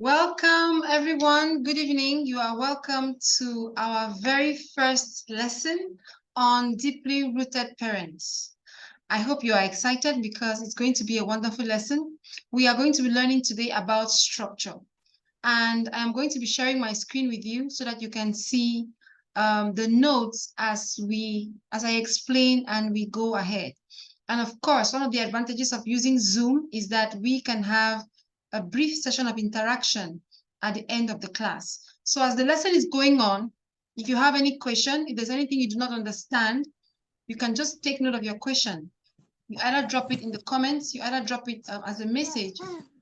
Welcome, everyone. Good evening. You are welcome to our very first lesson on deeply rooted parents. I hope you are excited because it's going to be a wonderful lesson. We are going to be learning today about structure. And I'm going to be sharing my screen with you so that you can see the notes as I explain and we go ahead. And of course, one of the advantages of using Zoom is that we can have a brief session of interaction at the end of the class. So as the lesson is going on, if you have any question, if there's anything you do not understand, you can just take note of your question. You either drop it in the comments, you either drop it as a message,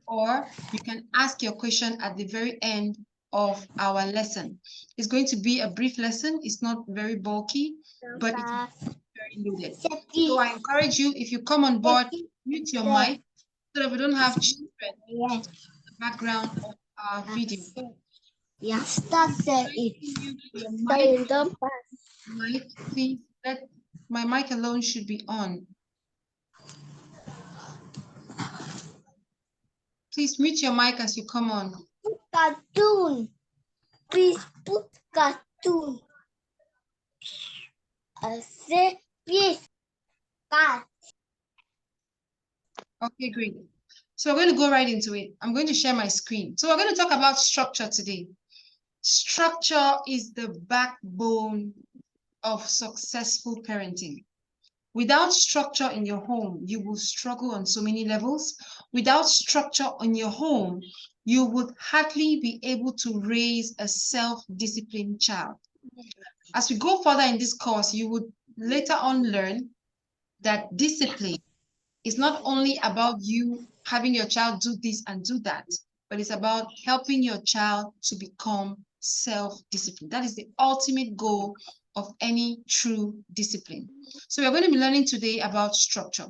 or you can ask your question at the very end of our lesson. It's going to be a brief lesson. It's not very bulky, but it's very loaded. So I encourage you, if you come on board, mute your mic so that we don't have children in the background of our video. Yes, that's it. Your mic, please. My mic alone should be on. Please mute your mic as you come on. Cartoon. Please put cartoon. I say please. Cat. Okay, great. So we're going to go right into it. I'm going to share my screen. So we're going to talk about structure today. Structure is the backbone of successful parenting. Without structure in your home, you will struggle on so many levels. Without structure in your home, you would hardly be able to raise a self-disciplined child. As we go further in this course, you would later on learn that discipline is not only about you having your child do this and do that, but it's about helping your child to become self-disciplined. That is the ultimate goal of any true discipline. So we're going to be learning today about structure.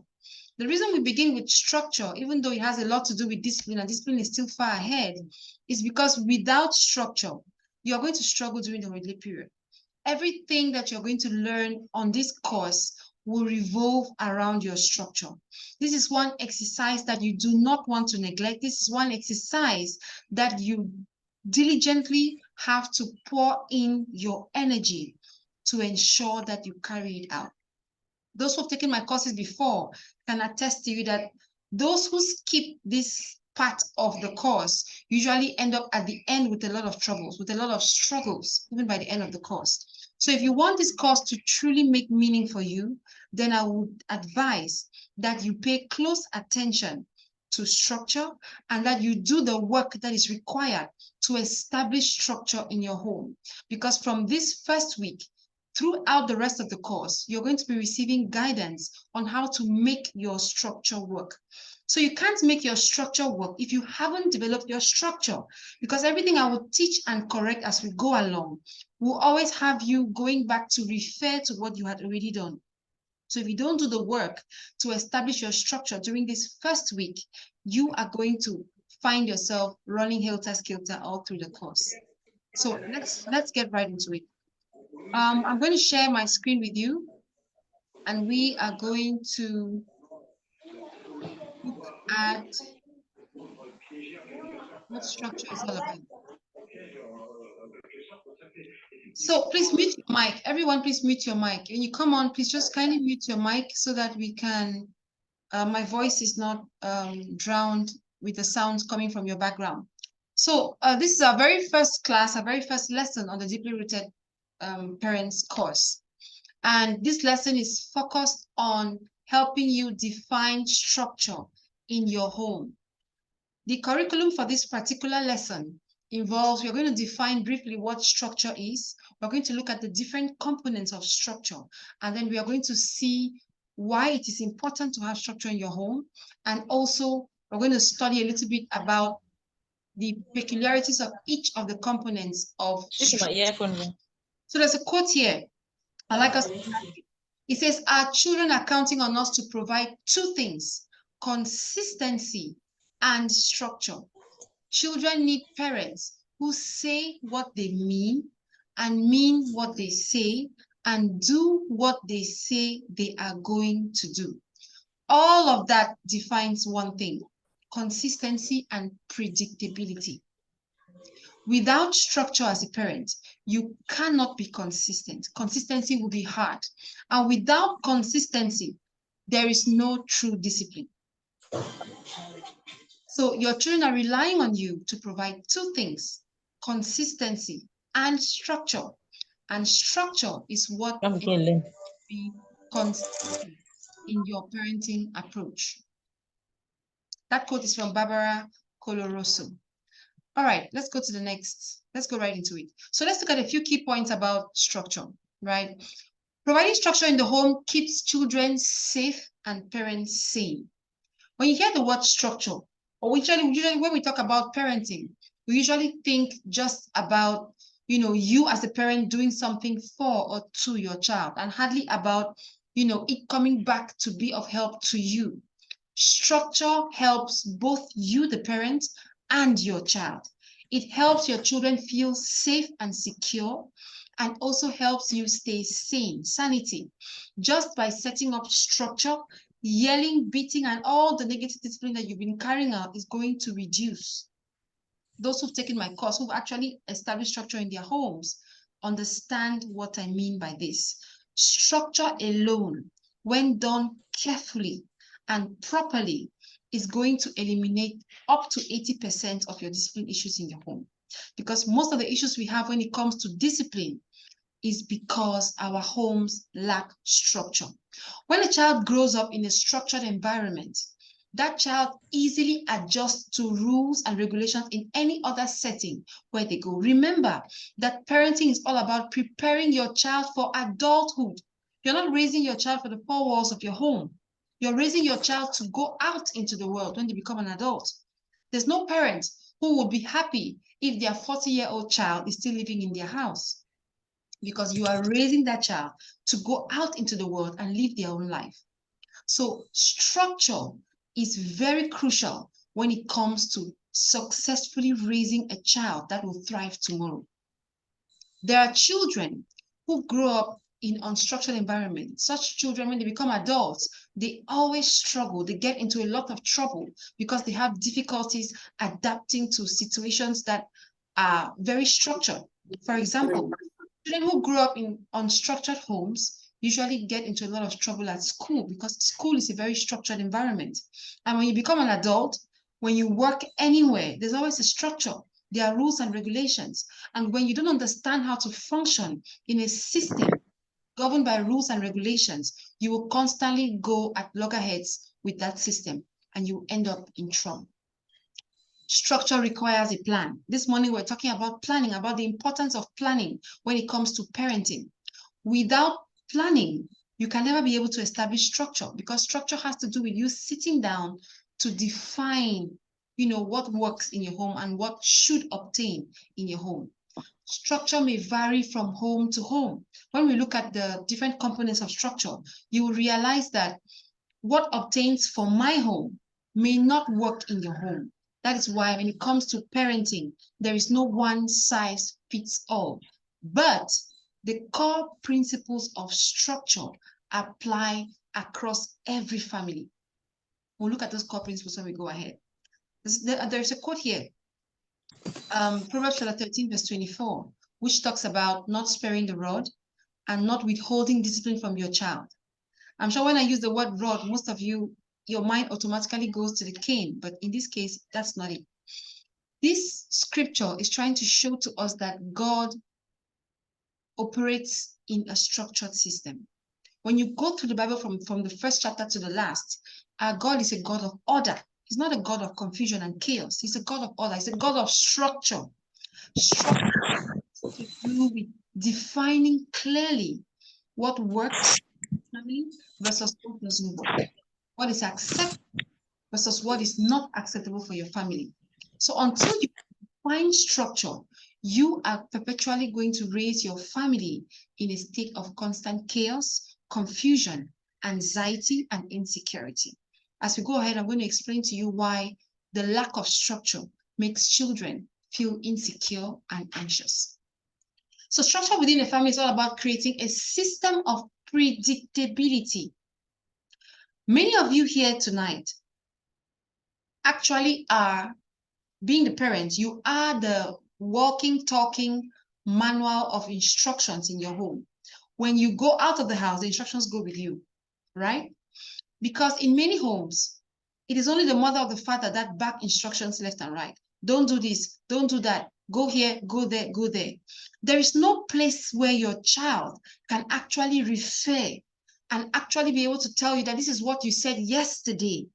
The reason we begin with structure, even though it has a lot to do with discipline, and discipline is still far ahead, is because without structure, you're going to struggle during the holiday period. Everything that you're going to learn on this course will revolve around your structure. This is one exercise that you do not want to neglect. This is one exercise that you diligently have to pour in your energy to ensure that you carry it out. Those who have taken my courses before can attest to you that those who skip this part of the course usually end up at the end with a lot of troubles, with a lot of struggles, even by the end of the course. So if you want this course to truly make meaning for you, then I would advise that you pay close attention to structure and that you do the work that is required to establish structure in your home. Because from this first week, throughout the rest of the course, you're going to be receiving guidance on how to make your structure work. So you can't make your structure work if you haven't developed your structure, because everything I will teach and correct as we go along will always have you going back to refer to what you had already done. So if you don't do the work to establish your structure during this first week, you are going to find yourself running helter-skelter all through the course. So let's get right into it. I'm going to share my screen with you, and we are going to look at what structure is all about. So please mute your mic. Everyone, please mute your mic. When you come on, please just kindly mute your mic so that we can, my voice is not drowned with the sounds coming from your background. So this is our very first class, our very first lesson on the Deeply Rooted Parents course. And this lesson is focused on helping you define structure in your home. The curriculum for this particular lesson involves, we're going to define briefly what structure is. We're going to look at the different components of structure, and then we are going to see why it is important to have structure in your home. And also, we're going to study a little bit about the peculiarities of each of the components of structure. So there's a quote here. I like us to type it. It says, our children are counting on us to provide two things: consistency and structure. Children need parents who say what they mean and mean what they say and do what they say they are going to do. All of that defines one thing: consistency and predictability. Without structure as a parent, you cannot be consistent. Consistency will be hard. And without consistency, there is no true discipline. So your children are relying on you to provide two things: consistency and structure. And structure is what Come will kill be consistent in your parenting approach. That quote is from Barbara Coloroso. All right, let's go to the next. Let's go right into it. So let's look at a few key points about structure, right? Providing structure in the home keeps children safe and parents sane. When you hear the word structure, or usually when we talk about parenting, we usually think just about, you as a parent doing something for or to your child, and hardly about, it coming back to be of help to you. Structure helps both you, the parent, and your child. It helps your children feel safe and secure, and also helps you stay sane, sanity. Just by setting up structure, yelling, beating, and all the negative discipline that you've been carrying out is going to reduce. Those who've taken my course, who've actually established structure in their homes, understand what I mean by this. Structure alone, when done carefully and properly, is going to eliminate up to 80% of your discipline issues in your home. Because most of the issues we have when it comes to discipline is because our homes lack structure. When a child grows up in a structured environment, that child easily adjusts to rules and regulations in any other setting where they go. Remember that parenting is all about preparing your child for adulthood. You're not raising your child for the four walls of your home. You're raising your child to go out into the world when they become an adult. There's no parent who would be happy if their 40-year-old child is still living in their house, because you are raising that child to go out into the world and live their own life. So structure is very crucial when it comes to successfully raising a child that will thrive tomorrow. There are children who grow up in unstructured environments. Such children, when they become adults, they always struggle. They get into a lot of trouble because they have difficulties adapting to situations that are very structured. For example, children who grew up in unstructured homes usually get into a lot of trouble at school, because school is a very structured environment. And when you become an adult, when you work anywhere, there's always a structure. There are rules and regulations. And when you don't understand how to function in a system governed by rules and regulations, you will constantly go at loggerheads with that system, and you end up in trouble. Structure requires a plan. This morning, we're talking about planning, about the importance of planning when it comes to parenting. Without planning, you can never be able to establish structure, because structure has to do with you sitting down to define, what works in your home and what should obtain in your home. Structure may vary from home to home. When we look at the different components of structure, you will realize that what obtains for my home may not work in your home. That is why when it comes to parenting, there is no one size fits all. But the core principles of structure apply across every family. We'll look at those core principles when we go ahead. There's a quote here, Proverbs 13, verse 24, which talks about not sparing the rod and not withholding discipline from your child. I'm sure when I use the word rod, most of you, your mind automatically goes to the cane, but in this case, that's not it. This scripture is trying to show to us that God operates in a structured system. When you go through the Bible from the first chapter to the last, our God is a God of order. He's not a God of confusion and chaos. He's a God of order. He's a God of structure. Structure has to do with defining clearly what works in the family versus what doesn't work. What is acceptable versus what is not acceptable for your family. So until you find structure, you are perpetually going to raise your family in a state of constant chaos, confusion, anxiety, and insecurity. As we go ahead, I'm going to explain to you why the lack of structure makes children feel insecure and anxious. So structure within a family is all about creating a system of predictability. Many of you here tonight actually are, being the parents, you are the walking, talking manual of instructions in your home. When you go out of the house, the instructions go with you, right? Because in many homes, it is only the mother or the father that back instructions left and right. Don't do this, don't do that, go here, go there, go there. There is no place where your child can actually refer and actually be able to tell you that this is what you said yesterday,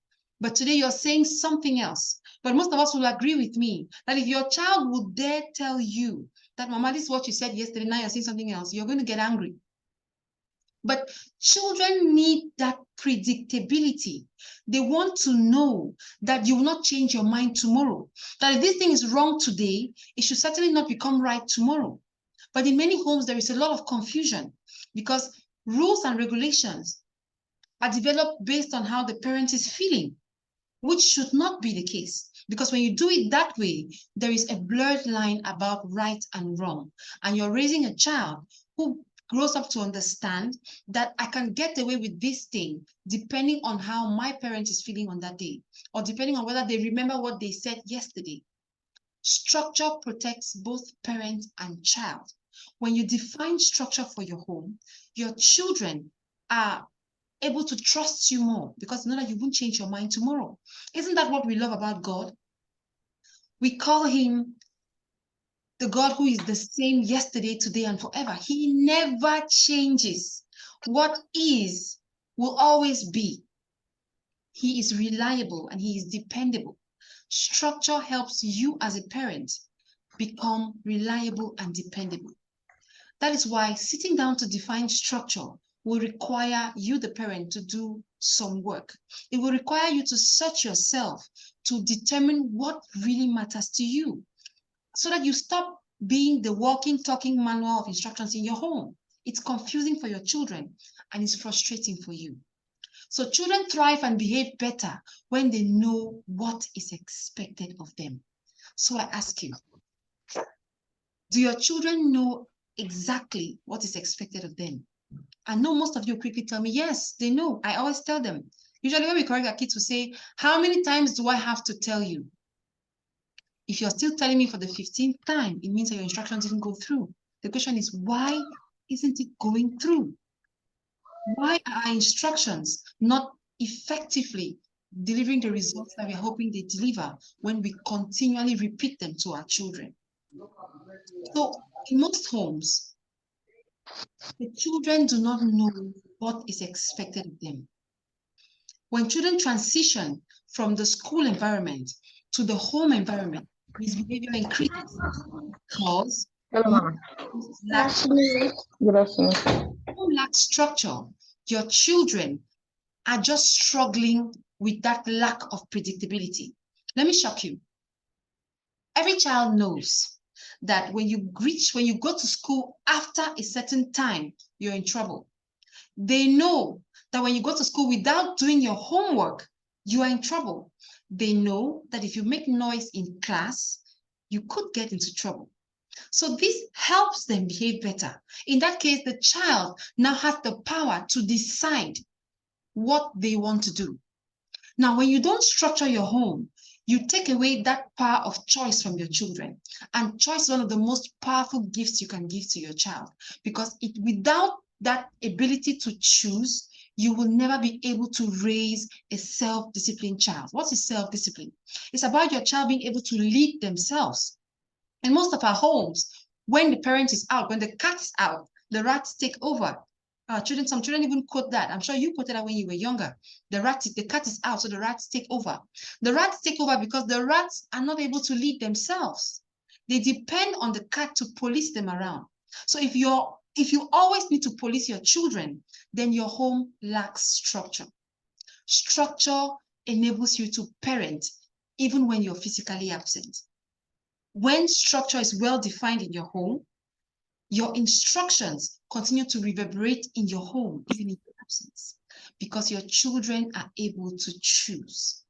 but today you're saying something else. But most of us will agree with me that if your child would dare tell you that, Mama, this is what you said yesterday, now you're saying something else, you're going to get angry. But children need that predictability. They want to know that you will not change your mind tomorrow. That if this thing is wrong today, it should certainly not become right tomorrow. But in many homes, there is a lot of confusion because rules and regulations are developed based on how the parent is feeling, which should not be the case. Because when you do it that way, there is a blurred line about right and wrong. And you're raising a child who grows up to understand that I can get away with this thing depending on how my parent is feeling on that day, or depending on whether they remember what they said yesterday. Structure protects both parent and child. When you define structure for your home, your children are able to trust you more because they know that you won't change your mind tomorrow. Isn't that what we love about God? We call him the God who is the same yesterday, today, and forever. He never changes. What is will always be. He is reliable and he is dependable. Structure helps you as a parent become reliable and dependable. That is why sitting down to define structure will require you, the parent, to do some work. It will require you to search yourself to determine what really matters to you, so that you stop being the walking, talking manual of instructions in your home. It's confusing for your children and it's frustrating for you. So children thrive and behave better when they know what is expected of them. So I ask you, do your children know exactly what is expected of them? I know most of you quickly tell me, yes, they know. I always tell them. Usually when we correct our kids, we say, how many times do I have to tell you? If you're still telling me for the 15th time, it means that your instructions didn't go through. The question is, why isn't it going through? Why are our instructions not effectively delivering the results that we're hoping they deliver when we continually repeat them to our children? So in most homes, the children do not know what is expected of them. When children transition from the school environment to the home environment, misbehavior increases because Hello, Mama. Good afternoon. home lacks structure. Your children are just struggling with that lack of predictability. Let me shock you. Every child knows that when you go to school after a certain time, you're in trouble. They know that when you go to school without doing your homework, you are in trouble. They know that if you make noise in class, you could get into trouble. So this helps them behave better. In that case, the child now has the power to decide what they want to do. Now, when you don't structure your home, you take away that power of choice from your children. And choice is one of the most powerful gifts you can give to your child, because without that ability to choose, you will never be able to raise a self-disciplined child. What is self-discipline? It's about your child being able to lead themselves. In most of our homes, when the parent is out, when the cat is out, the rats take over. Some children even quote that. I'm sure you quoted that when you were younger. The cat is out, so the rats take over. The rats take over because the rats are not able to lead themselves. They depend on the cat to police them around. So if you always need to police your children, then your home lacks structure. Structure enables you to parent even when you're physically absent. When structure is well defined in your home, your instructions continue to reverberate in your home, even in your absence, because your children are able to choose.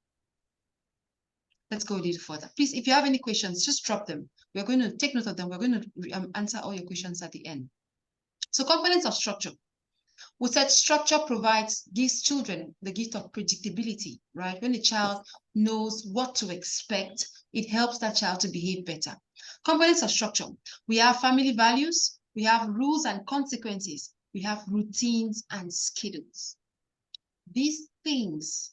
Let's go a little further. Please, if you have any questions, just drop them. We're going to take note of them. We're going to answer all your questions at the end. So components of structure. We said structure gives children the gift of predictability, right? When the child knows what to expect, it helps that child to behave better. Components of structure. We have family values, we have rules and consequences, we have routines and schedules. These things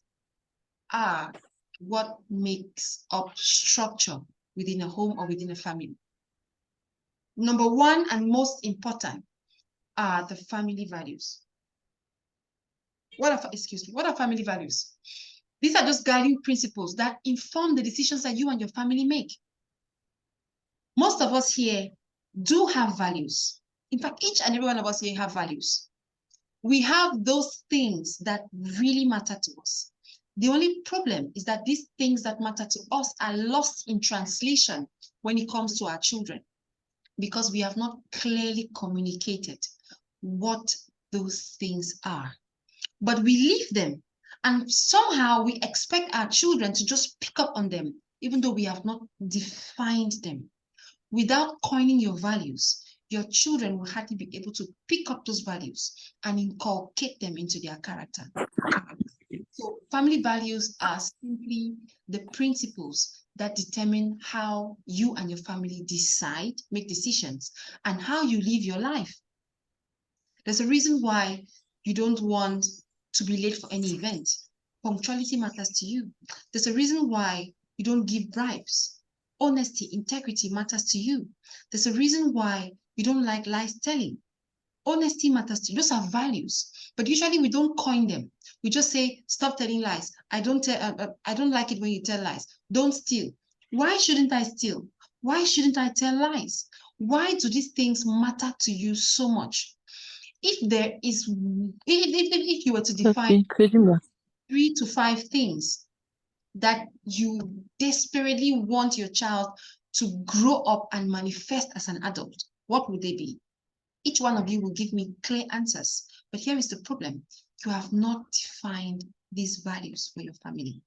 are what makes up structure within a home or within a family. Number one and most important are the family values. What are family values? These are just guiding principles that inform the decisions that you and your family make. Most of us here do have values. In fact, each and every one of us here have values. We have those things that really matter to us. The only problem is that these things that matter to us are lost in translation when it comes to our children, because we have not clearly communicated what those things are. But we leave them, and somehow we expect our children to just pick up on them, even though we have not defined them. Without coining your values, your children will hardly be able to pick up those values and inculcate them into their character. So family values are simply the principles that determine how you and your family decide, make decisions, and how you live your life. There's a reason why you don't want to be late for any event. Punctuality matters to you. There's a reason why you don't give bribes. Honesty, integrity matters to you. There's a reason why you don't like lies telling. Honesty matters to you. Those are values, but usually we don't coin them. We just say, stop telling lies. I don't like it when you tell lies. Don't steal. Why shouldn't I steal? Why shouldn't I tell lies? Why do these things matter to you so much? If you were to define 3 to 5 things that you desperately want your child to grow up and manifest as an adult, what would they be? Each one of you will give me clear answers. But here is the problem. You have not defined these values for your family.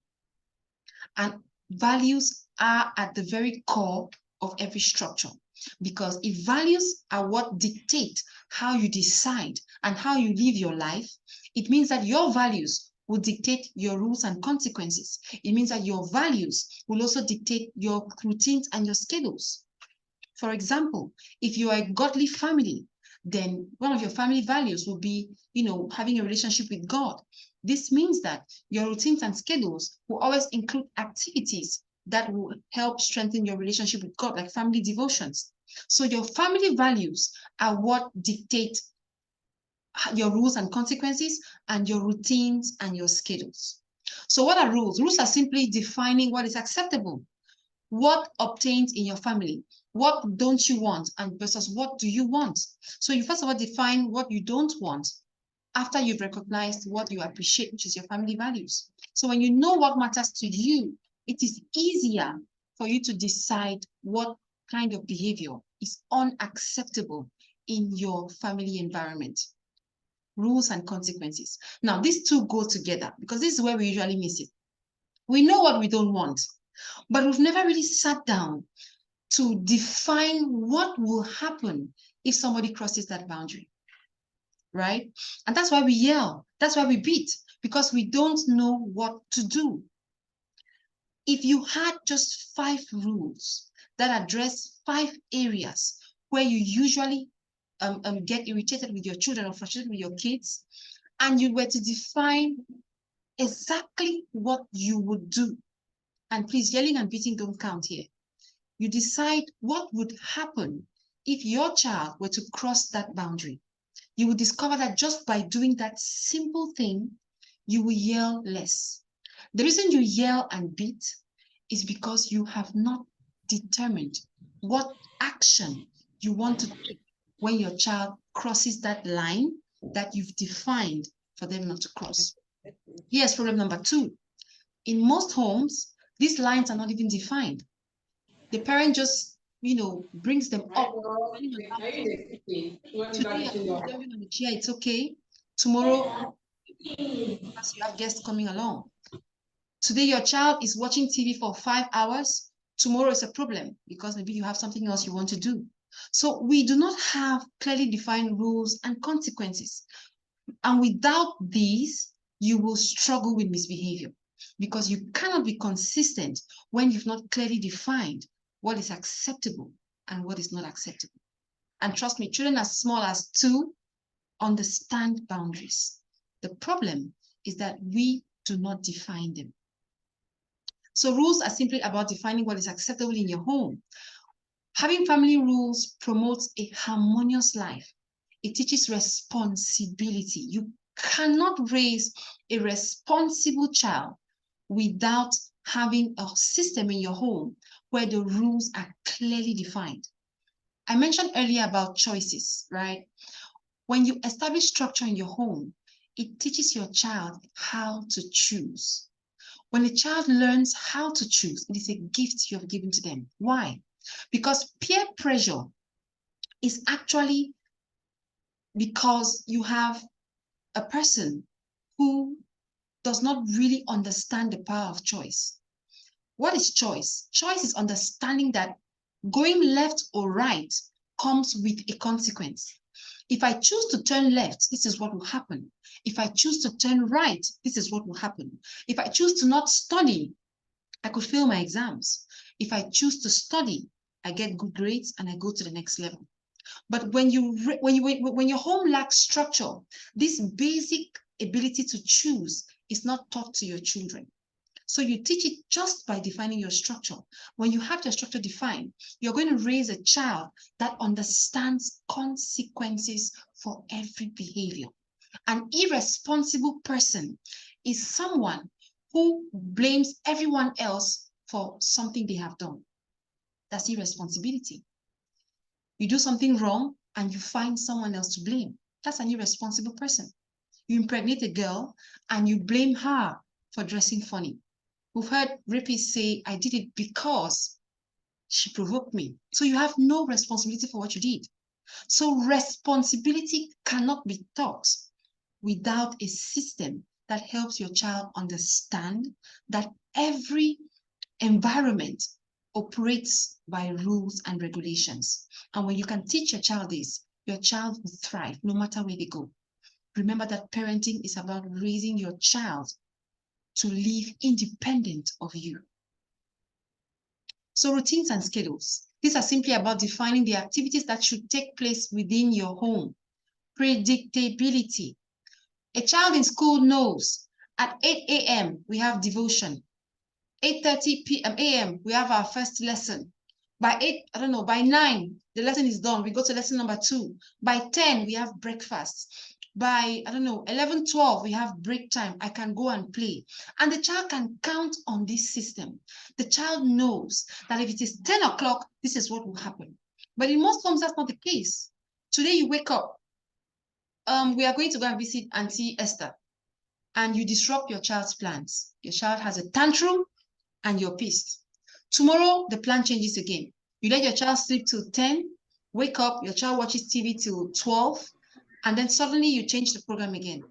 And values are at the very core of every structure. Because if values are what dictate how you decide and how you live your life, it means that your values will dictate your rules and consequences. It means that your values will also dictate your routines and your schedules. For example, if you are a godly family, then one of your family values will be, having a relationship with God. This means that your routines and schedules will always include activities that will help strengthen your relationship with God, like family devotions. So your family values are what dictate your rules and consequences and your routines and your schedules. So what are rules? Rules are simply defining what is acceptable, what obtains in your family, what don't you want, and versus what do you want. So you first of all define what you don't want after you've recognized what you appreciate, which is your family values. So when you know what matters to you, it is easier for you to decide what kind of behavior is unacceptable in your family environment. Rules and consequences. Now, these two go together because this is where we usually miss it. We know what we don't want, but we've never really sat down to define what will happen if somebody crosses that boundary, right? And that's why we yell. That's why we beat, because we don't know what to do. If you had just 5 rules that address 5 areas where you usually get irritated with your children or frustrated with your kids, and you were to define exactly what you would do, and please, yelling and beating don't count here. You decide what would happen if your child were to cross that boundary. You will discover that just by doing that simple thing, you will yell less. The reason you yell and beat is because you have not determined what action you want to take when your child crosses that line that you've defined for them not to cross. Here's problem number 2. In most homes, these lines are not even defined. The parent just, brings them up. Today, I'm jumping on the chair, it's okay. Tomorrow, because you have guests coming along. Today, your child is watching TV for 5 hours. Tomorrow is a problem because maybe you have something else you want to do. So we do not have clearly defined rules and consequences. And without these, you will struggle with misbehavior because you cannot be consistent when you've not clearly defined what is acceptable and what is not acceptable. And trust me, children as small as 2 understand boundaries. The problem is that we do not define them. So rules are simply about defining what is acceptable in your home. Having family rules promotes a harmonious life. It teaches responsibility. You cannot raise a responsible child without having a system in your home where the rules are clearly defined. I mentioned earlier about choices, right? When you establish structure in your home, it teaches your child how to choose. When a child learns how to choose, it is a gift you have given to them. Why? Because peer pressure is actually because you have a person who does not really understand the power of choice. What is choice? Choice is understanding that going left or right comes with a consequence. If I choose to turn left, this is what will happen. If I choose to turn right, this is what will happen. If I choose to not study, I could fail my exams. If I choose to study, I get good grades and I go to the next level. But when your home lacks structure, this basic ability to choose is not taught to your children. So you teach it just by defining your structure. When you have your structure defined, you're going to raise a child that understands consequences for every behavior. An irresponsible person is someone who blames everyone else for something they have done. That's irresponsibility. You do something wrong and you find someone else to blame. That's an irresponsible person. You impregnate a girl and you blame her for dressing funny. We've heard rapists say, I did it because she provoked me. So you have no responsibility for what you did. So responsibility cannot be taught without a system that helps your child understand that every environment operates by rules and regulations. And when you can teach your child this, your child will thrive no matter where they go. Remember that parenting is about raising your child to live independent of you. So routines and schedules. These are simply about defining the activities that should take place within your home. Predictability. A child in school knows at 8 a.m. we have devotion. 8:30 a.m. we have our first lesson. By 9, the lesson is done. We go to lesson number 2. By 10, we have breakfast. By, 11, 12, we have break time. I can go and play. And the child can count on this system. The child knows that if it is 10 o'clock, this is what will happen. But in most homes, that's not the case. Today, you wake up. We are going to go and visit Auntie Esther. And you disrupt your child's plans. Your child has a tantrum and you're pissed. Tomorrow, the plan changes again. You let your child sleep till 10, wake up, your child watches TV till 12, and then suddenly you change the program again.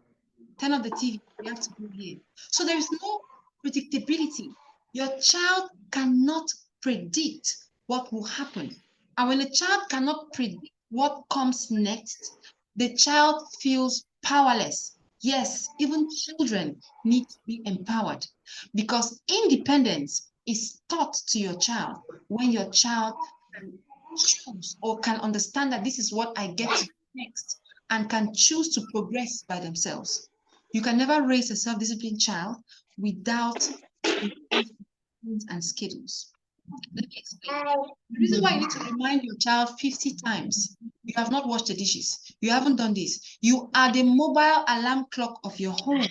Turn off the TV, you have to go here. So there is no predictability. Your child cannot predict what will happen. And when a child cannot predict what comes next, the child feels powerless. Yes, even children need to be empowered because independence is taught to your child when your child can choose or can understand that this is what I get to do next and can choose to progress by themselves. You can never raise a self-disciplined child without and schedules. Let me explain. The reason why you need to remind your child 50 times, you have not washed the dishes, you haven't done this, you are the mobile alarm clock of your home.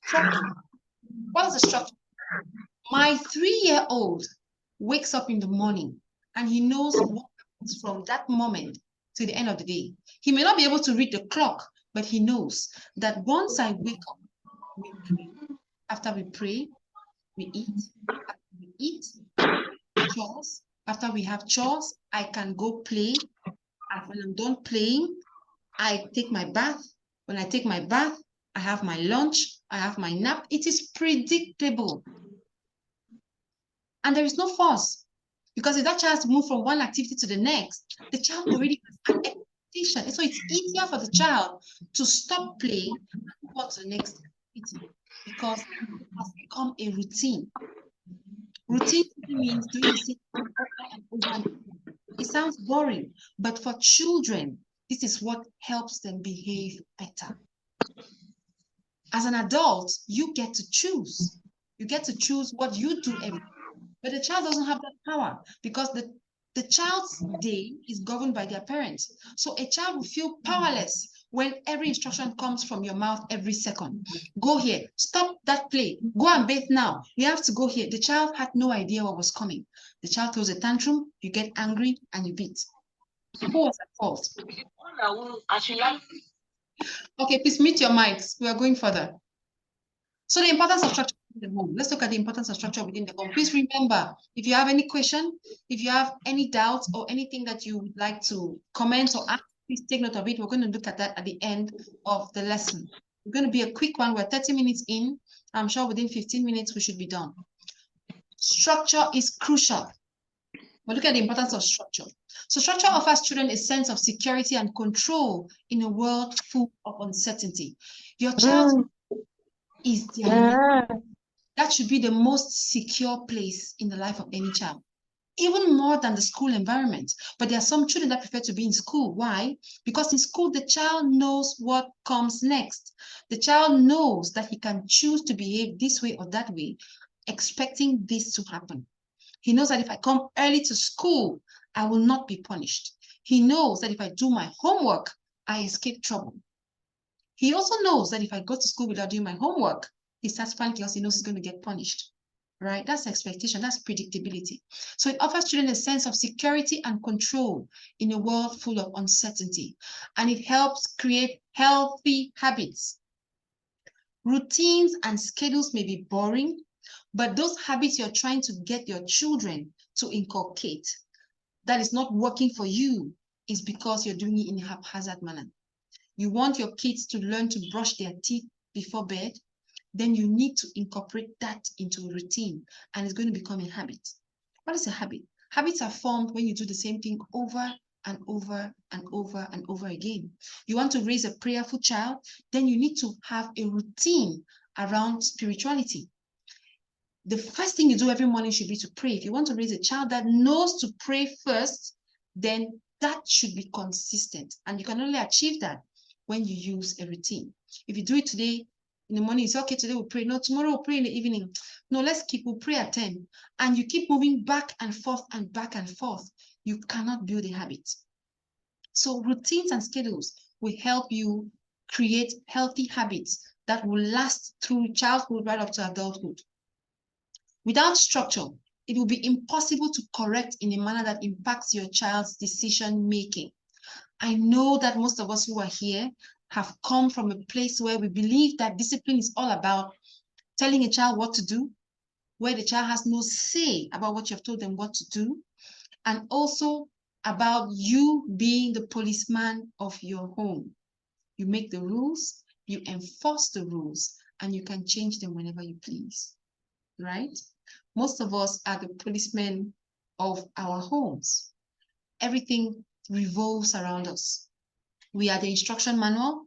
Structure. What is the structure? My 3-year-old wakes up in the morning and he knows what happens from that moment to the end of the day. He may not be able to read the clock, but he knows that once I wake up, we pray. After we pray, we eat. After we eat, chores. After we have chores, I can go play. And when I'm done playing, I take my bath. When I take my bath, I have my lunch, I have my nap. It is predictable. And there is no force. Because if that child has to move from one activity to the next, the child already has an expectation. So it's easier for the child to stop play and go on to the next activity because it has become a routine. Routine means doing the same thing over and over and over. It sounds boring, but for children, this is what helps them behave better. As an adult, you get to choose. You get to choose what you do every day. But the child doesn't have that power because the child's day is governed by their parents. So a child will feel powerless when every instruction comes from your mouth every second. Go here, stop that play, go and bathe now. You have to go here. The child had no idea what was coming. The child throws a tantrum, you get angry, and you beat. Who was at fault? Okay, please mute your mics. We are going further. So the importance of structure within the home. Let's look at the importance of structure within the home. Please remember, if you have any question, if you have any doubts or anything that you would like to comment or ask, please take note of it. We're going to look at that at the end of the lesson. It's going to be a quick one. We're 30 minutes in. I'm sure within 15 minutes we should be done. Structure is crucial. We'll look at the importance of structure. So structure offers children a sense of security and control in a world full of uncertainty. Your child is their that should be the most secure place in the life of any child, even more than the school environment. But there are some children that prefer to be in school. Why? Because in school, the child knows what comes next. The child knows that he can choose to behave this way or that way, expecting this to happen. He knows that if I come early to school, I will not be punished. He knows that if I do my homework, I escape trouble. He also knows that if I go to school without doing my homework, he starts panicking because he knows he's going to get punished, right? That's expectation, that's predictability. So it offers children a sense of security and control in a world full of uncertainty, and it helps create healthy habits. Routines and schedules may be boring, but those habits you're trying to get your children to inculcate that is not working for you is because you're doing it in a haphazard manner. You want your kids to learn to brush their teeth before bed, then you need to incorporate that into a routine, and it's going to become a habit. What is a habit? Habits are formed when you do the same thing over and over and over and over again. You want to raise a prayerful child, then you need to have a routine around spirituality. The first thing you do every morning should be to pray. If you want to raise a child that knows to pray first, then that should be consistent. And you can only achieve that when you use a routine. If you do it today, in the morning, you say, okay, today we'll pray. No, tomorrow we'll pray in the evening. No, we'll pray at 10. And you keep moving back and forth and back and forth. You cannot build a habit. So routines and schedules will help you create healthy habits that will last through childhood right up to adulthood. Without structure, it will be impossible to correct in a manner that impacts your child's decision making. I know that most of us who are here have come from a place where we believe that discipline is all about telling a child what to do, where the child has no say about what you have told them what to do, and also about you being the policeman of your home. You make the rules, you enforce the rules, and you can change them whenever you please, right? Most of us are the policemen of our homes. Everything revolves around us. We are the instruction manual.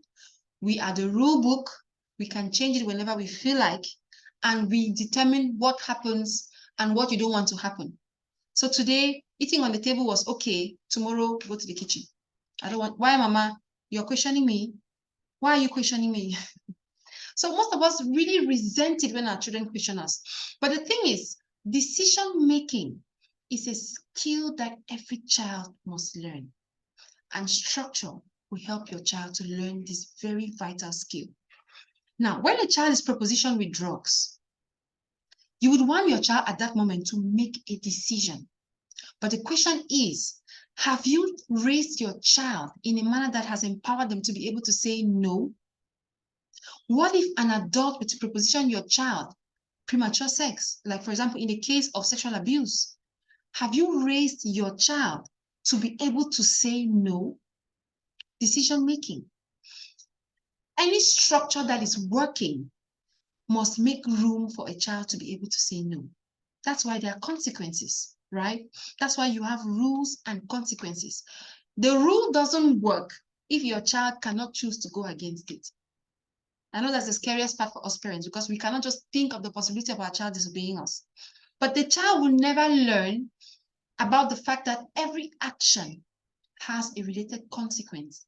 We are the rule book. We can change it whenever we feel like, and we determine what happens and what you don't want to happen. So today, eating on the table was okay. Tomorrow, go to the kitchen. I don't want, why, Mama? You're questioning me? Why are you questioning me? So most of us really resent it when our children question us. But the thing is, decision-making is a skill that every child must learn. And structure will help your child to learn this very vital skill. Now, when a child is propositioned with drugs, you would want your child at that moment to make a decision. But the question is, have you raised your child in a manner that has empowered them to be able to say no? What if an adult were to proposition your child premature sex? Like, for example, in the case of sexual abuse, have you raised your child to be able to say no? Decision making. Any structure that is working must make room for a child to be able to say no. That's why there are consequences, right? That's why you have rules and consequences. The rule doesn't work if your child cannot choose to go against it. I know that's the scariest part for us parents because we cannot just think of the possibility of our child disobeying us. But the child will never learn about the fact that every action has a related consequence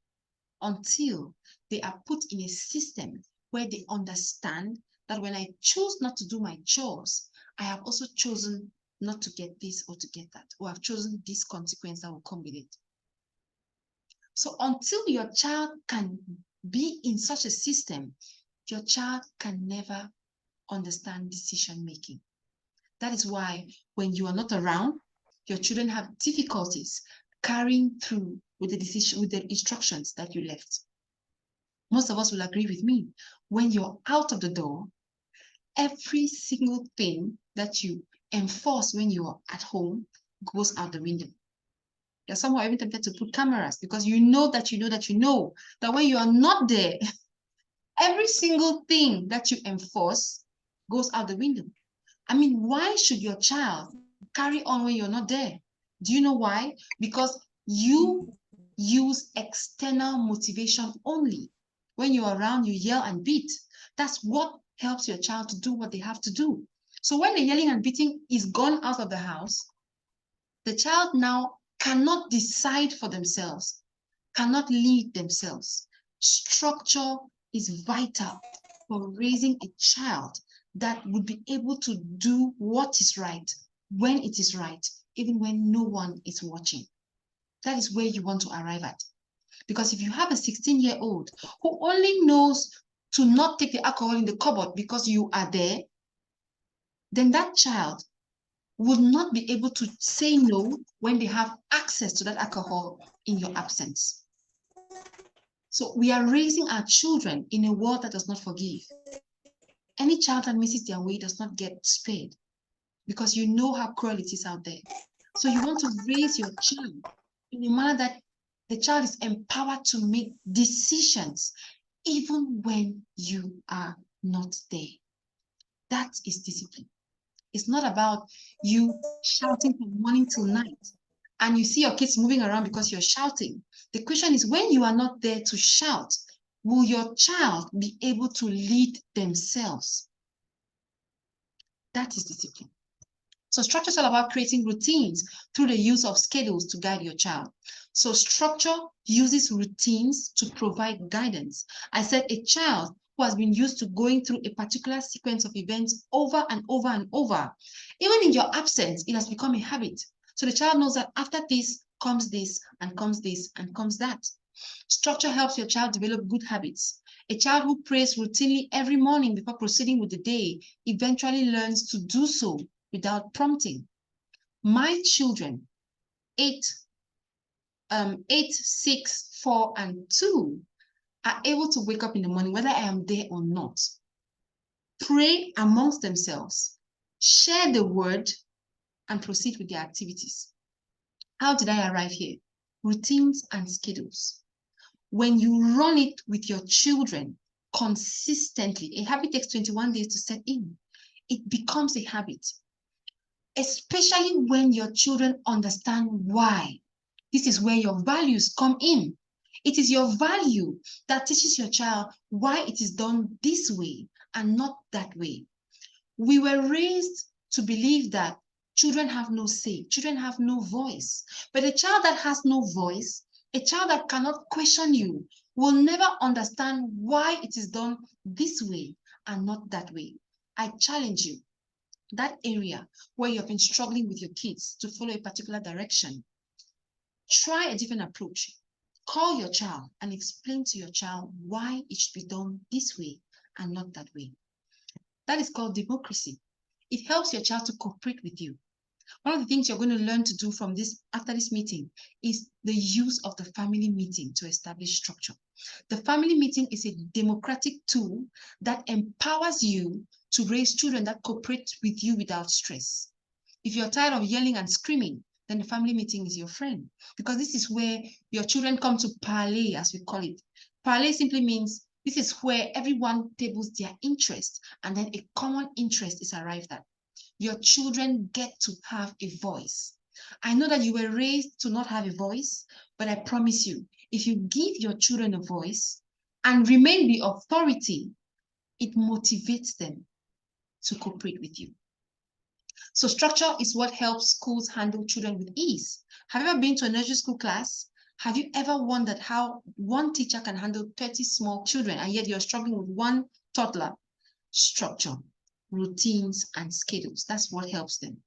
until they are put in a system where they understand that when I choose not to do my chores, I have also chosen not to get this or to get that, or I've chosen this consequence that will come with it. So until your child can be in such a system, your child can never understand decision making. That is why when you are not around, your children have difficulties carrying through with the decision, with the instructions that you left. Most of us will agree with me. When you're out of the door, every single thing that you enforce when you're at home goes out the window. You're somehow even tempted to put cameras because you know that when you are not there, every single thing that you enforce goes out the window. I mean, why should your child carry on when you're not there? Do you know why? Because you use external motivation only. When you're around, you yell and beat. That's what helps your child to do what they have to do. So when the yelling and beating is gone out of the house, the child now cannot decide for themselves, cannot lead themselves. Structure is vital for raising a child that would be able to do what is right when it is right, even when no one is watching. That is where you want to arrive at. Because if you have a 16-year-old who only knows to not take the alcohol in the cupboard because you are there, then that child would not be able to say no when they have access to that alcohol in your absence. So we are raising our children in a world that does not forgive. Any child that misses their way does not get spared because you know how cruel it is out there. So you want to raise your child in a manner that the child is empowered to make decisions even when you are not there. That is discipline. It's not about you shouting from morning till night and you see your kids moving around because you're shouting. The question is, when you are not there to shout, will your child be able to lead themselves? That is discipline. So structure is all about creating routines through the use of schedules to guide your child. So structure uses routines to provide guidance. I said a child who has been used to going through a particular sequence of events over and over and over, even in your absence, it has become a habit. So the child knows that after this comes this and comes this and comes that. Structure helps your child develop good habits. A child who prays routinely every morning before proceeding with the day eventually learns to do so without prompting. My children, 8, 6, 4, and 2, are able to wake up in the morning, whether I am there or not, pray amongst themselves, share the word, and proceed with their activities. How did I arrive here? Routines and schedules. When you run it with your children consistently, a habit takes 21 days to set in. It becomes a habit. Especially when your children understand why. This is where your values come in. It is your value that teaches your child why it is done this way and not that way. We were raised to believe that children have no say, children have no voice. But a child that has no voice, a child that cannot question you, will never understand why it is done this way and not that way. I challenge you, that area where you've been struggling with your kids to follow a particular direction, try a different approach. Call your child and explain to your child why it should be done this way and not that way. That is called democracy. It helps your child to cooperate with you. One of the things you're going to learn to do from this after this meeting is the use of the family meeting to establish structure. The family meeting is a democratic tool that empowers you to raise children that cooperate with you without stress. If you're tired of yelling and screaming, then the family meeting is your friend, because this is where your children come to parley, as we call it. Parley simply means this is where everyone tables their interest and then a common interest is arrived at. Your children get to have a voice. I know that you were raised to not have a voice, but I promise you, if you give your children a voice and remain the authority, it motivates them to cooperate with you. So structure is what helps schools handle children with ease. Have you ever been to a nursery school class? Have you ever wondered how one teacher can handle 30 small children and yet you're struggling with one toddler? Structure, routines, and schedules. That's what helps them.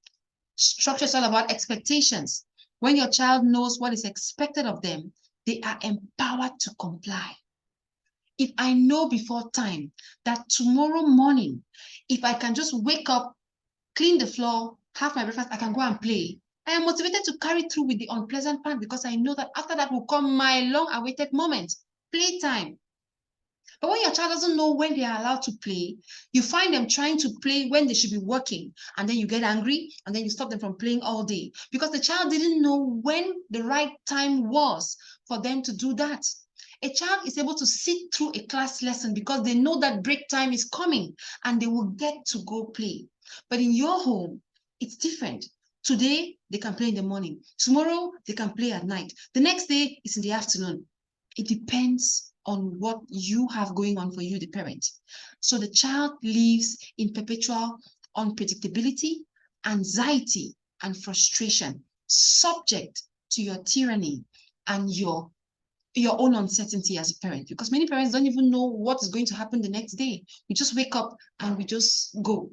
Structure is all about expectations. When your child knows what is expected of them, they are empowered to comply. If I know before time that tomorrow morning, if I can just wake up, clean the floor, have my breakfast, I can go and play, I am motivated to carry through with the unpleasant part because I know that after that will come my long-awaited moment, playtime. But when your child doesn't know when they are allowed to play, you find them trying to play when they should be working, and then you get angry, and then you stop them from playing all day because the child didn't know when the right time was for them to do that. A child is able to sit through a class lesson because they know that break time is coming and they will get to go play. But in your home, it's different. Today, they can play in the morning. Tomorrow, they can play at night. The next day, it's in the afternoon. It depends on what you have going on for you, the parent. So the child lives in perpetual unpredictability, anxiety, and frustration, subject to your tyranny and your own uncertainty as a parent, because many parents don't even know what is going to happen the next day. We just wake up and we just go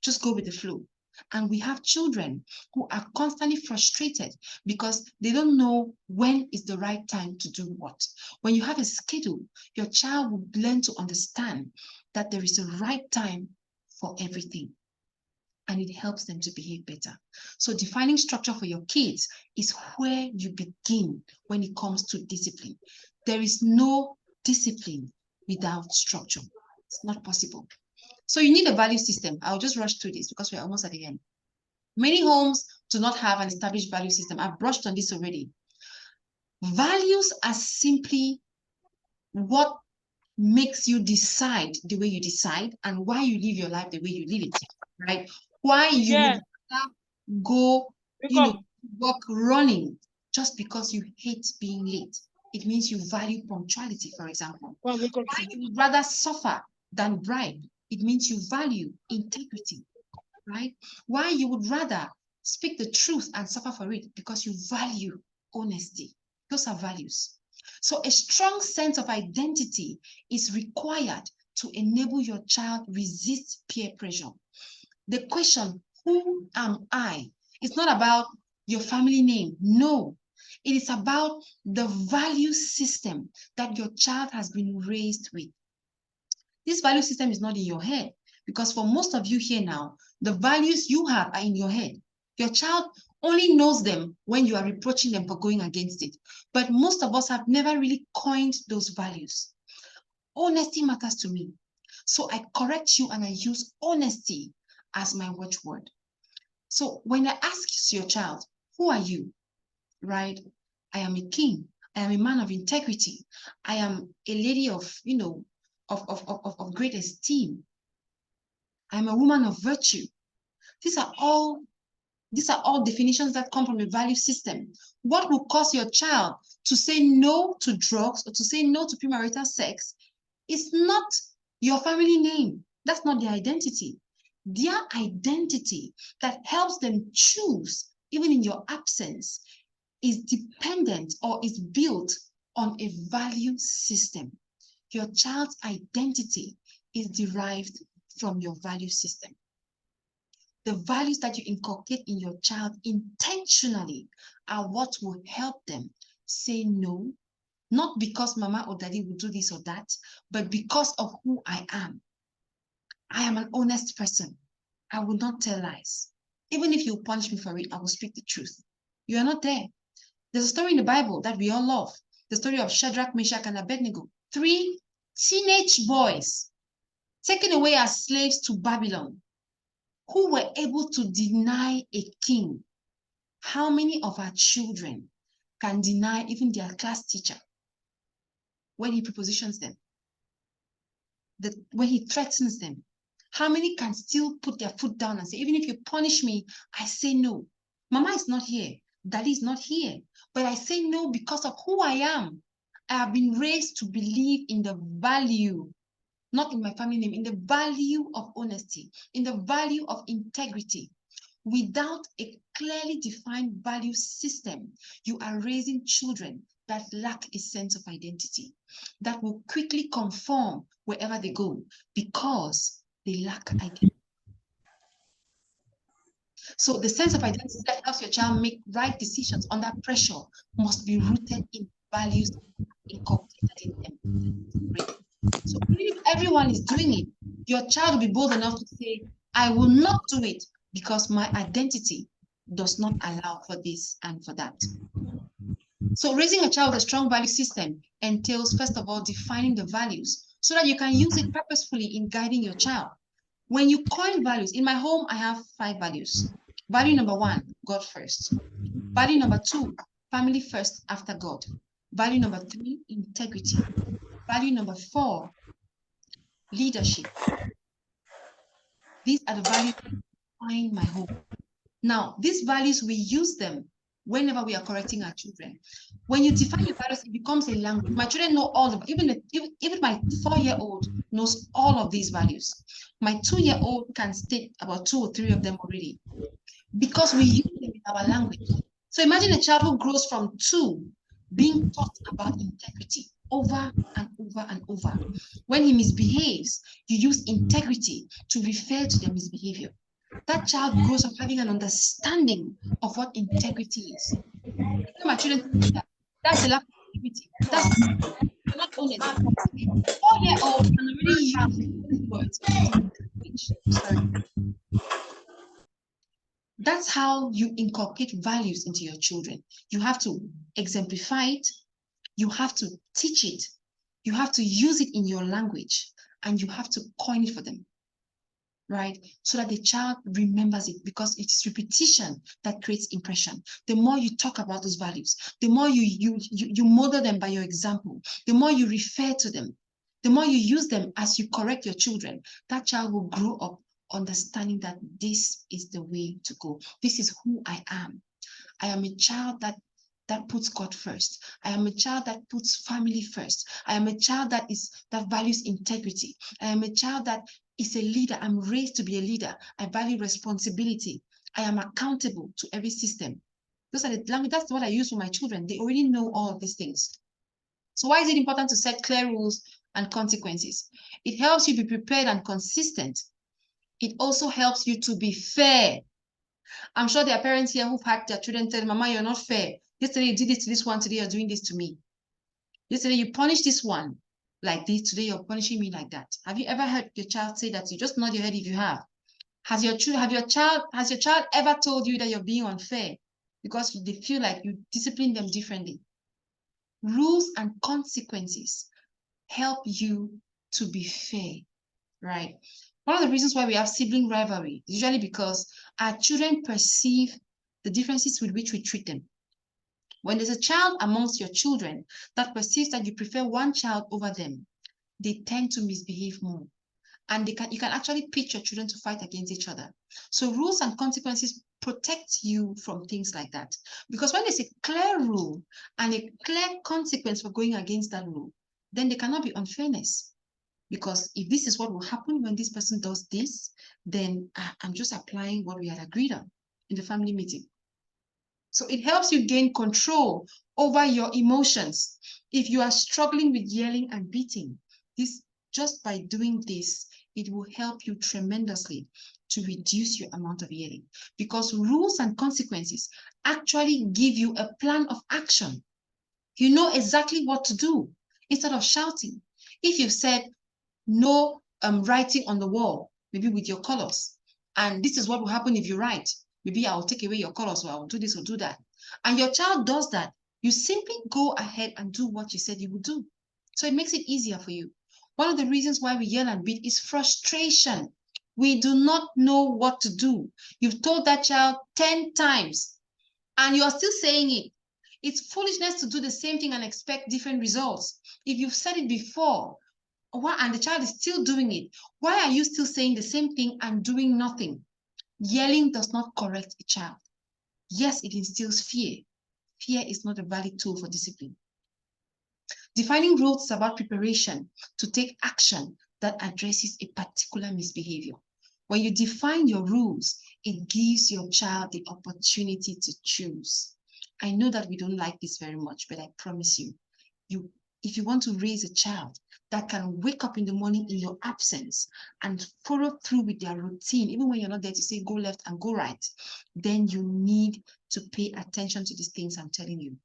with the flow. And we have children who are constantly frustrated because they don't know when is the right time to do what. When you have a schedule, your child will learn to understand that there is a right time for everything. And it helps them to behave better. So defining structure for your kids is where you begin when it comes to discipline. There is no discipline without structure. It's not possible. So you need a value system. I'll just rush through this because we're almost at the end. Many homes do not have an established value system. I've brushed on this already. Values are simply what makes you decide the way you decide and why you live your life the way you live it, right? Why you would go, work running just because you hate being late. It means you value punctuality, for example. Why you would rather suffer than bribe. It means you value integrity, right? Why you would rather speak the truth and suffer for it because you value honesty. Those are values. So a strong sense of identity is required to enable your child resist peer pressure. The question, who am I? It's not about your family name. No, it is about the value system that your child has been raised with. This value system is not in your head because for most of you here now, the values you have are in your head. Your child only knows them when you are reproaching them for going against it. But most of us have never really coined those values. Honesty matters to me. So I correct you and I use honesty as my watchword. So when I ask your child, who are you? Right? I am a king. I am a man of integrity. I am a lady of, of great esteem. I am a woman of virtue. These are all definitions that come from the value system. What will cause your child to say no to drugs or to say no to premarital sex is not your family name. That's not their identity. Their identity that helps them choose, even in your absence, is dependent or is built on a value system. Your child's identity is derived from your value system. The values that you inculcate in your child intentionally are what will help them say no, not because mama or daddy will do this or that, but because of who I am. I am an honest person. I will not tell lies. Even if you punish me for it, I will speak the truth. You are not there. There's a story in the Bible that we all love. The story of Shadrach, Meshach, and Abednego. 3 teenage boys taken away as slaves to Babylon, who were able to deny a king. How many of our children can deny even their class teacher when he prepositions them, when he threatens them? How many can still put their foot down and say, even if you punish me, I say no. Mama is not here. Daddy is not here. But I say no because of who I am. I have been raised to believe in the value, not in my family name, in the value of honesty, in the value of integrity. Without a clearly defined value system, you are raising children that lack a sense of identity, that will quickly conform wherever they go because they lack identity. So the sense of identity that helps your child make right decisions under pressure must be rooted in values inculcated in them. So even if everyone is doing it, your child will be bold enough to say, I will not do it because my identity does not allow for this and for that. So raising a child with a strong value system entails, first of all, defining the values so that you can use it purposefully in guiding your child. When you coin values, in my home, I have 5 values. Value number 1, God first. Value number 2, family first after God. Value number 3, integrity. Value number 4, leadership. These are the values that define my home. Now, these values, we use them whenever we are correcting our children. When you define your values, it becomes a language. My children know all of them. Even my 4-year-old knows all of these values. My 2-year-old can state about 2 or 3 of them already because we use them in our language. So imagine a child who grows from 2 being taught about integrity over and over and over. When he misbehaves, you use integrity to refer to the misbehavior. That child grows up having an understanding of what integrity is. My children do that. That's a lack of integrity. That's not honest. 4-year-old can already use those words in language. Sorry. That's how you inculcate values into your children. You have to exemplify it. You have to teach it. You have to use it in your language, and you have to coin it for them, right? So that the child remembers it, because it's repetition that creates impression. The more you talk about those values, the more you model them by your example, the more you refer to them, the more you use them as you correct your children, that child will grow up understanding that this is the way to go. This is who I am. I am a child that puts God first. I am a child that puts family first. I am a child that values integrity. I am a child that is a leader. I'm raised to be a leader. I value responsibility. I am accountable to every system. Those are the language. That's what I use for my children. They already know all of these things. So why is it important to set clear rules and consequences? It helps you be prepared and consistent. It also helps you to be fair. I'm sure there are parents here who've had their children tell, Mama, you're not fair. Yesterday you did this to this one, today you're doing this to me. Yesterday you punished this one like this, today you're punishing me like that. Have you ever heard your child say that? You just nod your head if you have. Has your child ever told you that you're being unfair because they feel like you discipline them differently? Rules and consequences help you to be fair, right? One of the reasons why we have sibling rivalry is usually because our children perceive the differences with which we treat them. When there's a child amongst your children that perceives that you prefer one child over them, they tend to misbehave more. And you can actually pitch your children to fight against each other. So rules and consequences protect you from things like that. Because when there's a clear rule and a clear consequence for going against that rule, then there cannot be unfairness. Because if this is what will happen when this person does this, then I'm just applying what we had agreed on in the family meeting. So it helps you gain control over your emotions. If you are struggling with yelling and beating, just by doing this, it will help you tremendously to reduce your amount of yelling, because rules and consequences actually give you a plan of action. You know exactly what to do instead of shouting. If you've said no writing on the wall, maybe with your colors, and this is what will happen if you write, maybe I'll take away your colors, or I'll do this or do that, and your child does that, you simply go ahead and do what you said you would do. So it makes it easier for you. One of the reasons why we yell and beat is frustration. We do not know what to do. You've told that child 10 times and you're still saying it. It's foolishness to do the same thing and expect different results. If you've said it before and the child is still doing it, why are you still saying the same thing and doing nothing? Yelling does not correct a child. Yes, it instills fear. Fear is not a valid tool for discipline. Defining rules is about preparation to take action that addresses a particular misbehavior. When you define your rules, it gives your child the opportunity to choose. I know that we don't like this very much, but I promise you, if you want to raise a child that can wake up in the morning in your absence and follow through with their routine, even when you're not there to say go left and go right, then you need to pay attention to these things I'm telling you.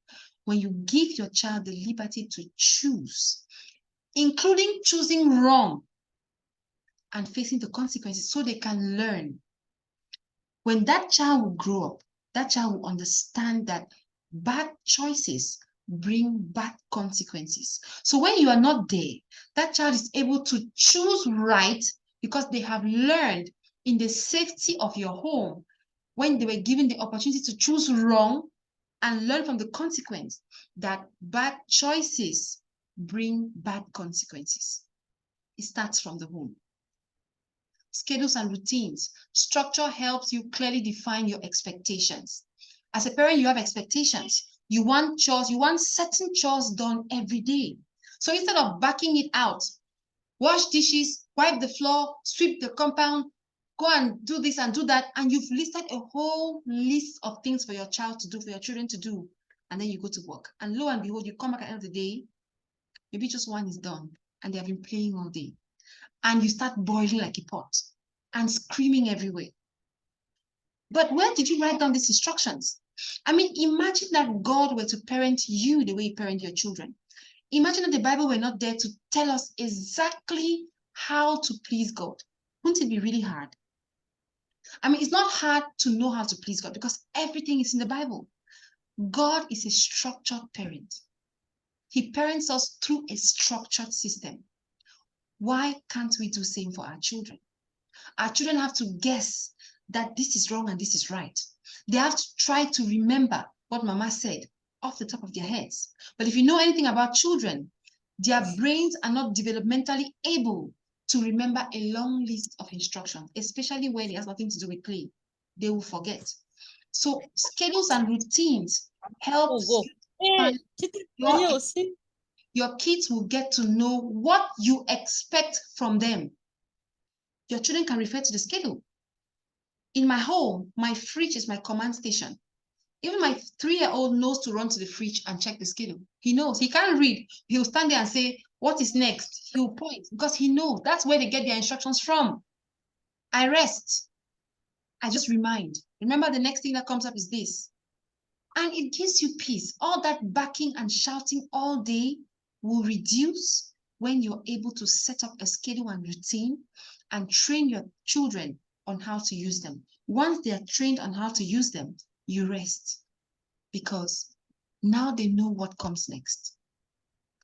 When you give your child the liberty to choose, including choosing wrong and facing the consequences so they can learn. When that child will grow up, that child will understand that bad choices bring bad consequences. So when you are not there, that child is able to choose right because they have learned in the safety of your home when they were given the opportunity to choose wrong and learn from the consequence that bad choices bring bad consequences. It starts from the home. Schedules and routines. Structure helps you clearly define your expectations. As a parent, you have expectations. You want chores, you want certain chores done every day. So instead of backing it out, wash dishes, wipe the floor, sweep the compound, go and do this and do that, and you've listed a whole list of things for your child to do, for your children to do, and then you go to work. And lo and behold, you come back at the end of the day, maybe just one is done, and they have been playing all day. And you start boiling like a pot and screaming everywhere. But where did you write down these instructions? I mean, imagine that God were to parent you the way you parent your children. Imagine that the Bible were not there to tell us exactly how to please God. Wouldn't it be really hard? I mean, it's not hard to know how to please God because everything is in the Bible. God is a structured parent. He parents us through a structured system. Why can't we do the same for our children? Our children have to guess that this is wrong and this is right. They have to try to remember what Mama said off the top of their heads. But if you know anything about children, their brains are not developmentally able to remember a long list of instructions, especially when it has nothing to do with play. They will forget. So schedules and routines help your kids will get to know what you expect from them. Your children can refer to the schedule. In my home, my fridge is my command station. Even my 3-year-old knows to run to the fridge and check the schedule. He knows. He can't read. He'll stand there and say, what is next? He'll point because he knows that's where they get their instructions from. I rest. I just remind. Remember, the next thing that comes up is this. And it gives you peace. All that backing and shouting all day will reduce when you're able to set up a schedule and routine and train your children on how to use them. Once they are trained on how to use them, you rest because now they know what comes next.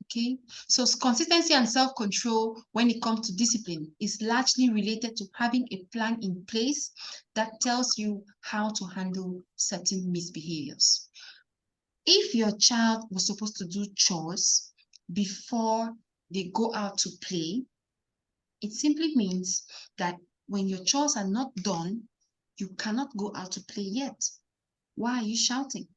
Okay, so consistency and self-control when it comes to discipline is largely related to having a plan in place that tells you how to handle certain misbehaviors. If your child was supposed to do chores before they go out to play, it simply means that when your chores are not done, you cannot go out to play yet. Why are you shouting?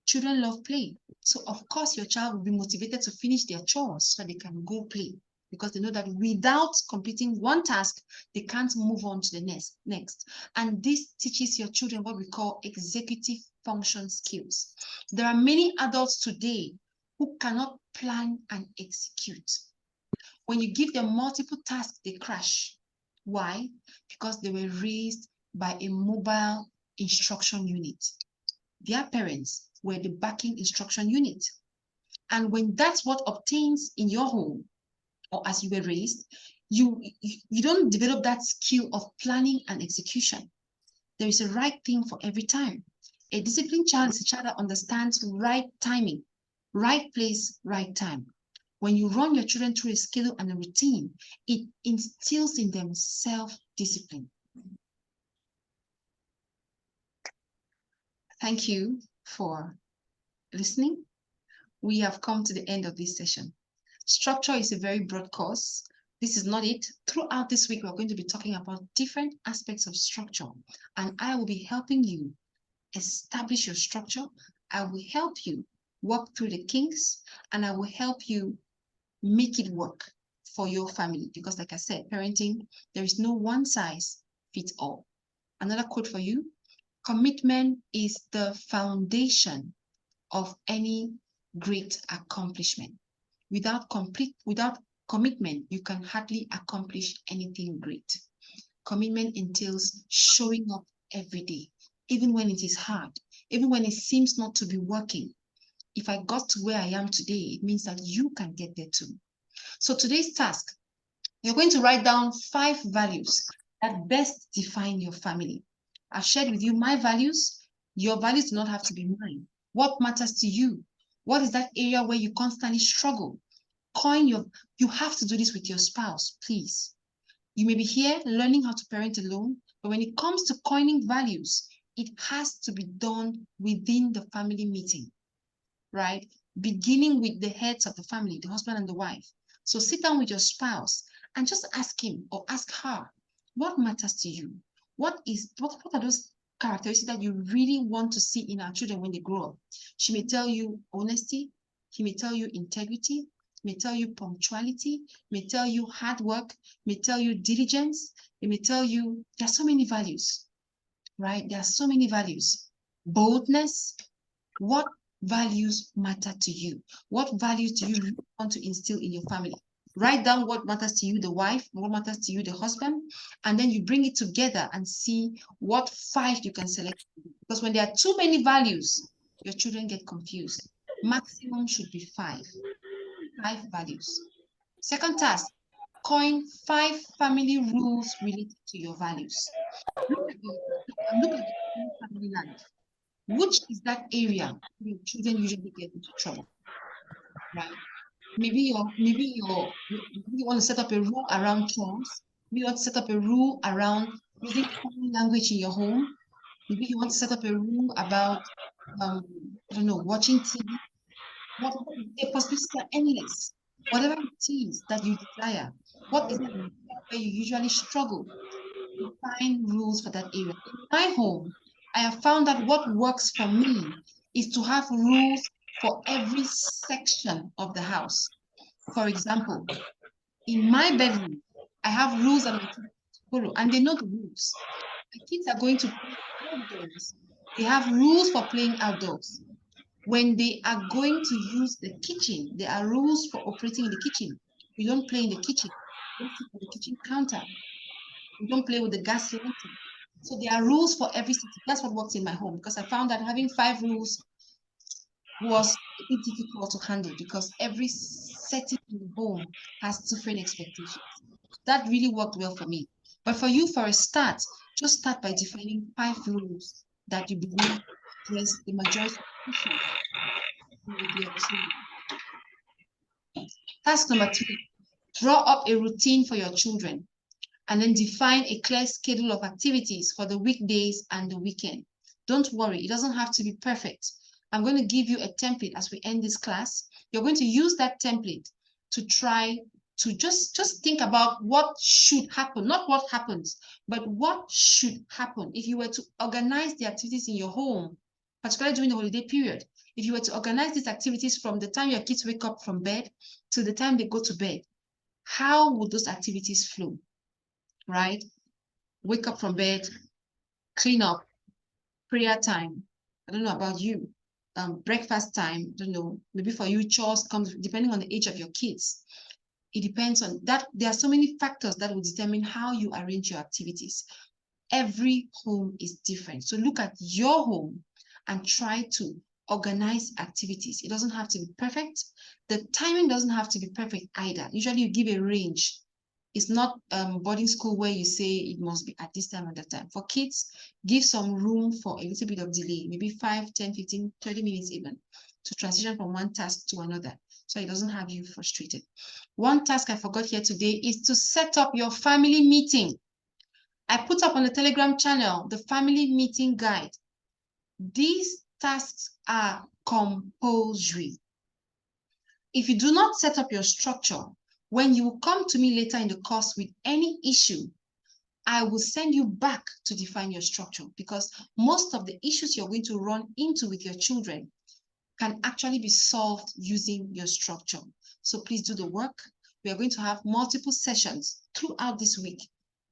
Children love play. So of course your child will be motivated to finish their chores so they can go play because they know that without completing one task, they can't move on to the next. And this teaches your children what we call executive function skills. There are many adults today who cannot plan and execute. When you give them multiple tasks, they crash. Why? Because they were raised by a mobile instruction unit. Their parents were the backing instruction unit. And when that's what obtains in your home, or as you were raised, you don't develop that skill of planning and execution. There is a right thing for every time. A disciplined child is a child that understands right timing, right place, right time. When you run your children through a schedule and a routine, it instills in them self-discipline. Thank you for listening. We have come to the end of this session. Structure is a very broad course. This is not it. Throughout this week, we're going to be talking about different aspects of structure, and I will be helping you establish your structure. I will help you walk through the kinks, and I will help you make it work for your family. Because like I said, parenting, there is no one size fits all. Another quote for you: commitment is the foundation of any great accomplishment. Without commitment, you can hardly accomplish anything great. Commitment entails showing up every day, even when it is hard, even when it seems not to be working. If I got to where I am today, it means that you can get there too. So today's task, you're going to write down 5 values that best define your family. I've shared with you my values. Your values do not have to be mine. What matters to you? What is that area where you constantly struggle? You have to do this with your spouse, please. You may be here learning how to parent alone, but when it comes to coining values, it has to be done within the family meeting, right? Beginning with the heads of the family, the husband and the wife. So sit down with your spouse and just ask him or ask her, what matters to you? What are those characteristics that you really want to see in our children when they grow up? She may tell you honesty. He may tell you integrity. May tell you punctuality. May tell you hard work. May tell you diligence. They may tell you there are so many values, right? There are so many values. Boldness. What values matter to you? What values do you really want to instill in your family? Write down what matters to you, the wife, what matters to you, the husband, and then you bring it together and see what 5 you can select. Because when there are too many values, your children get confused. Maximum should be 5 values. Second task, coin 5 family rules related to your values. Look at the family life. Which is that area where children usually get into trouble, right? Maybe you want to set up a rule around chores. Maybe you want to set up a rule around using foreign language in your home. Maybe you want to set up a rule about, I don't know, watching TV. The possibilities are endless. Whatever it is that you desire, what is that where you usually struggle? Define rules for that area. In my home, I have found that what works for me is to have rules for every section of the house. For example, in my bedroom, I have rules that my kids follow, and they know the rules. My kids are going to play outdoors. They have rules for playing outdoors. When they are going to use the kitchen, there are rules for operating in the kitchen. We don't play in the kitchen. We don't sit on the kitchen counter. We don't play with the gas lighter. So there are rules for every city. That's what works in my home, because I found that having 5 rules was a bit difficult to handle because every setting in the home has different expectations. That really worked well for me. But for you, for a start, just start by defining 5 rules that you believe address the majority of issues with your children. Task number 2, draw up a routine for your children, and then define a clear schedule of activities for the weekdays and the weekend. Don't worry, it doesn't have to be perfect. I'm going to give you a template as we end this class. You're going to use that template to try to just think about what should happen, not what happens, but what should happen. If you were to organize the activities in your home, particularly during the holiday period, if you were to organize these activities from the time your kids wake up from bed to the time they go to bed, how would those activities flow? Right? Wake up from bed, clean up, prayer time. I don't know about you. Breakfast time, I don't know. Maybe for you, chores comes depending on the age of your kids. It depends on that. There are so many factors that will determine how you arrange your activities. Every home is different. So look at your home and try to organize activities. It doesn't have to be perfect. The timing doesn't have to be perfect either. Usually you give a range. It's not boarding school where you say it must be at this time or that time. For kids, give some room for a little bit of delay, maybe 5, 10, 15, 20 minutes even, to transition from one task to another, so it doesn't have you frustrated. One task I forgot here today is to set up your family meeting. I put up on the Telegram channel the family meeting guide. These tasks are compulsory. If you do not set up your structure, when you come to me later in the course with any issue, I will send you back to define your structure, because most of the issues you're going to run into with your children can actually be solved using your structure. So please do the work. We are going to have multiple sessions throughout this week,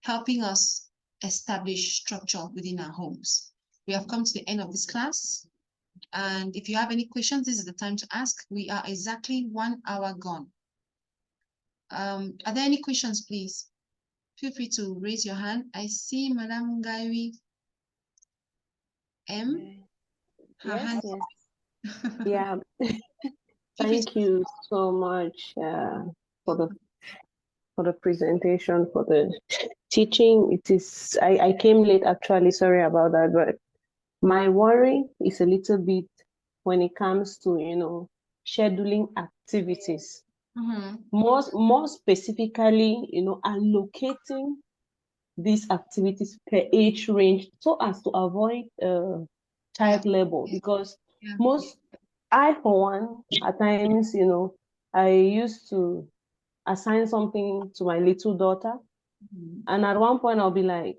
helping us establish structure within our homes. We have come to the end of this class. And if you have any questions, this is the time to ask. We are exactly 1 hour gone. Are there any questions, please? Feel free to raise your hand. I see Madame Gary M. Her Yes, hand. yes. Yeah. Feel free Thank to- you so much for the presentation, for the teaching. I came late actually, sorry about that, but my worry is a little bit when it comes to, scheduling activities. Mhm. More specifically, allocating these activities per age range so as to avoid child labor, because Yeah. I for one, at times, I used to assign something to my little daughter, Mhm. and at one point I'll be like,